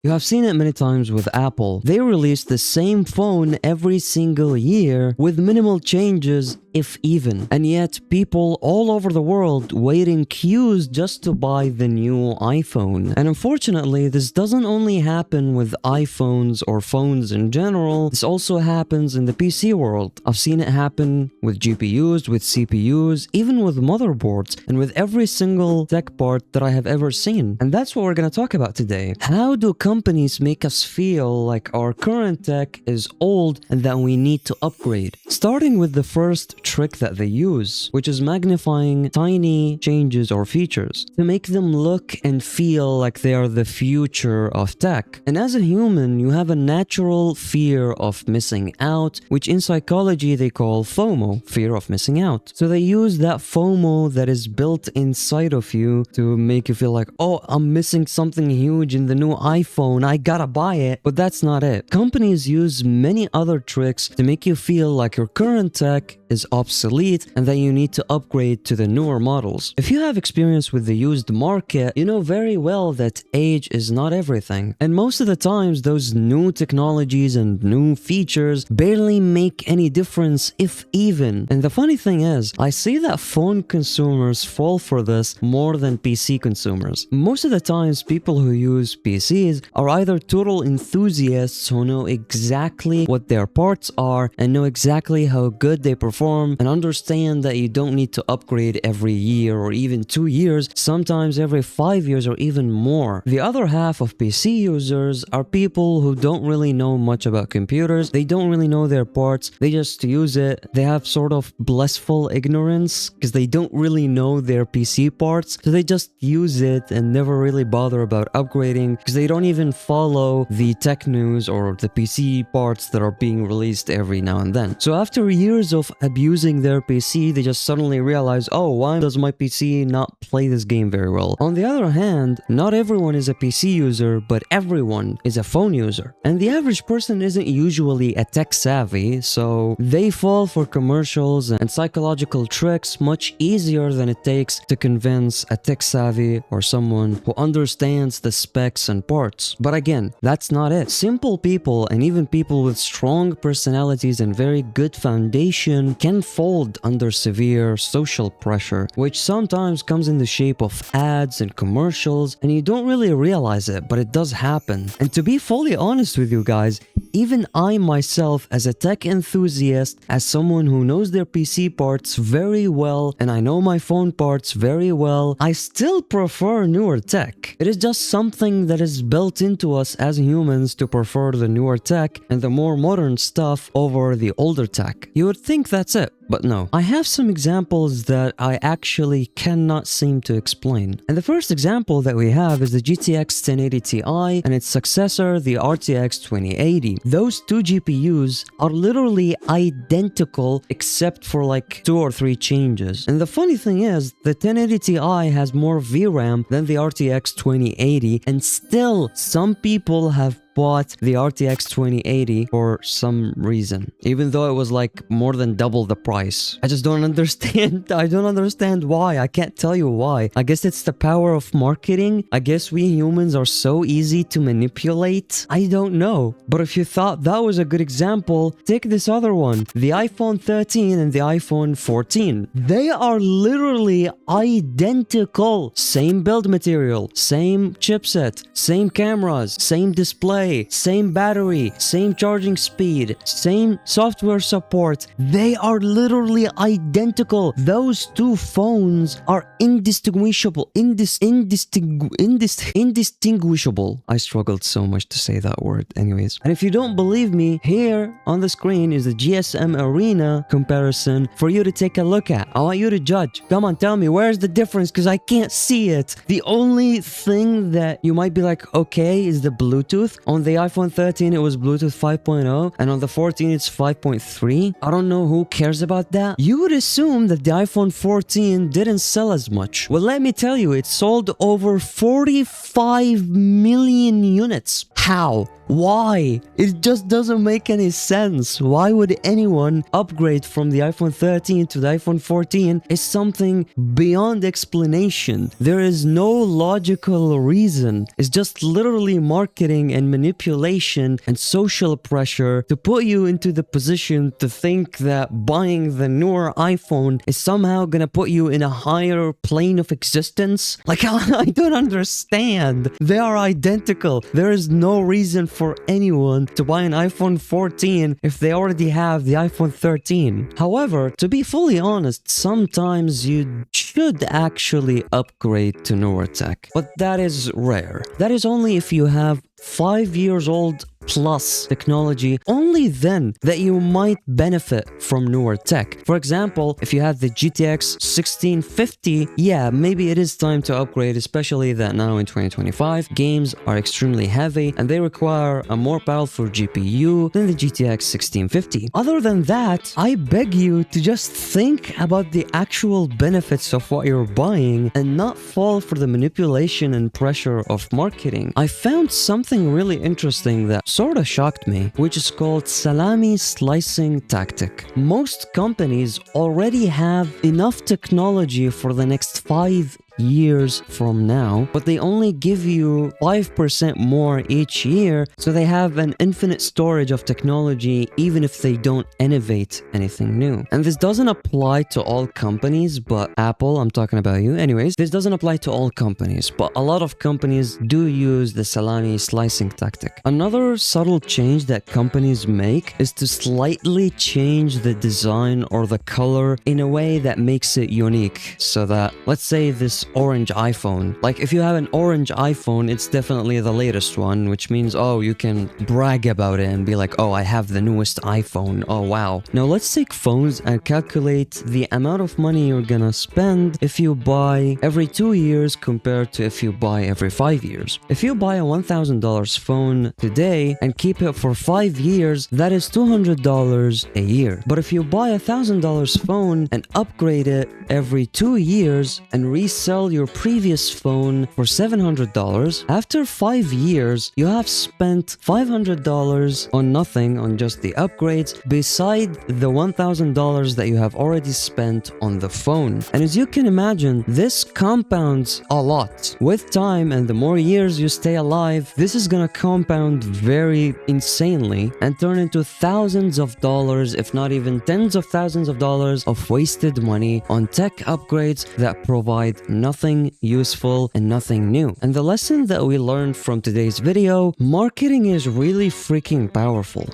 You have seen it many times with Apple. They release the same phone every single year with minimal changes, if even. And yet, people all over the world wait in queues just to buy the new iPhone. And unfortunately, this doesn't only happen with iPhones or phones in general, this also happens in the PC world. I've seen it happen with GPUs, with CPUs, even with motherboards, and with every single tech part that I have ever seen. And that's what we're gonna talk about today. How do companies make us feel like our current tech is old and that we need to upgrade? Starting with the first trick that they use, which is magnifying tiny changes or features to make them look and feel like they are the future of tech. And as a human, you have a natural fear of missing out, which in psychology they call FOMO, fear of missing out. So they use that FOMO that is built inside of you to make you feel like, oh, I'm missing something huge in the new iPhone, I gotta buy it. But that's not it. Companies use many other tricks to make you feel like your current tech is obsolete and that you need to upgrade to the newer models. If you have experience with the used market, you know very well that age is not everything. And most of the times, those new technologies and new features barely make any difference, if even. And the funny thing is, I see that phone consumers fall for this more than PC consumers. Most of the times, people who use PCs are either total enthusiasts who know exactly what their parts are and know exactly how good they perform and understand that you don't need to upgrade every year or even 2 years, sometimes every 5 years or even more. The other half of PC users are people who don't really know much about computers, they don't really know their parts, they just use it, they have sort of blissful ignorance because they don't really know their PC parts, so they just use it and never really bother about upgrading because they don't even follow the tech news or the PC parts that are being released every now and then. So after years of abusing their PC, they just suddenly realize, oh, why does my PC not play this game very well? On the other hand, not everyone is a PC user, but everyone is a phone user. And the average person isn't usually a tech savvy, so they fall for commercials and psychological tricks much easier than it takes to convince a tech savvy or someone who understands the specs and parts. But again, that's not it. Simple people and even people with strong personalities and very good foundation can fold under severe social pressure, which sometimes comes in the shape of ads and commercials, and you don't really realize it, but it does happen. And to be fully honest with you guys, even I myself, as a tech enthusiast, as someone who knows their PC parts very well, and I know my phone parts very well, I still prefer newer tech. It is just something that is built into us as humans to prefer the newer tech and the more modern stuff over the older tech. You would think that's it. But no, I have some examples that I actually cannot seem to explain. And the first example that we have is the GTX 1080 Ti and its successor, the RTX 2080. Those two GPUs are literally identical except for like 2 or 3 changes. And the funny thing is, the 1080 Ti has more VRAM than the RTX 2080, and still some people have bought the RTX 2080 for some reason, even though it was like more than double the price. I just don't understand. I don't understand why. I can't tell you why. I guess it's the power of marketing. I guess we humans are so easy to manipulate. I don't know. But if you thought that was a good example, take this other one, the iPhone 13 and the iPhone 14. They are literally identical. Same build material, same chipset, same cameras, same display, same battery, same charging speed, same software support. They are literally identical. Those two phones are indistinguishable. Indistinguishable. I struggled so much to say that word. Anyways, and if you don't believe me, here on the screen is the GSM Arena comparison for you to take a look at. I want you to judge. Come on, tell me, where's the difference? Because I can't see it. The only thing that you might be like, okay, is the Bluetooth. On the iPhone 13, it was Bluetooth 5.0, and on the 14, it's 5.3. I don't know who cares about that. You would assume that the iPhone 14 didn't sell as much. Well, let me tell you, it sold over 45 million units. How? Why? It just doesn't make any sense. Why would anyone upgrade from the iPhone 13 to the iPhone 14? Is something beyond explanation. There is no logical reason. It's just literally marketing and manipulation and social pressure to put you into the position to think that buying the newer iPhone is somehow gonna put you in a higher plane of existence. Like, I don't understand. They are identical. There is no reason for anyone to buy an iPhone 14 if they already have the iPhone 13. However, to be fully honest, sometimes you should actually upgrade to newer tech, but that is rare. That is only if you have 5 years old plus technology. Only then that you might benefit from newer tech. For example, if you have the GTX 1650, yeah, maybe it is time to upgrade, especially that now in 2025 games are extremely heavy and they require a more powerful GPU than the GTX 1650. Other than that, I beg you to just think about the actual benefits of what you're buying and not fall for the manipulation and pressure of marketing. I found something really interesting that sort of shocked me, which is called Salami Slicing Tactic. Most companies already have enough technology for the next 5 years from now, but they only give you 5% more each year, so they have an infinite storage of technology even if they don't innovate anything new. And this doesn't apply to all companies, but Apple, I'm talking about you. Anyways, this doesn't apply to all companies, but a lot of companies do use the salami slicing tactic. Another subtle change that companies make is to slightly change the design or the color in a way that makes it unique, so that, let's say this orange iPhone. Like, if you have an orange iPhone, it's definitely the latest one, which means, oh, you can brag about it and be like, oh, I have the newest iPhone. Oh, wow. Now, let's take phones and calculate the amount of money you're gonna spend if you buy every 2 years compared to if you buy every 5 years. If you buy a $1,000 phone today and keep it for 5 years, that is $200 a year. But if you buy a $1,000 phone and upgrade it every 2 years and resell your previous phone for $700, after 5 years, you have spent $500 on nothing, on just the upgrades, beside the $1,000 that you have already spent on the phone. And as you can imagine, this compounds a lot. With time and the more years you stay alive, this is gonna compound very insanely and turn into thousands of dollars, if not even tens of thousands of dollars of wasted money on tech upgrades that provide nothing useful and nothing new. And the lesson that we learned from today's video, marketing is really freaking powerful.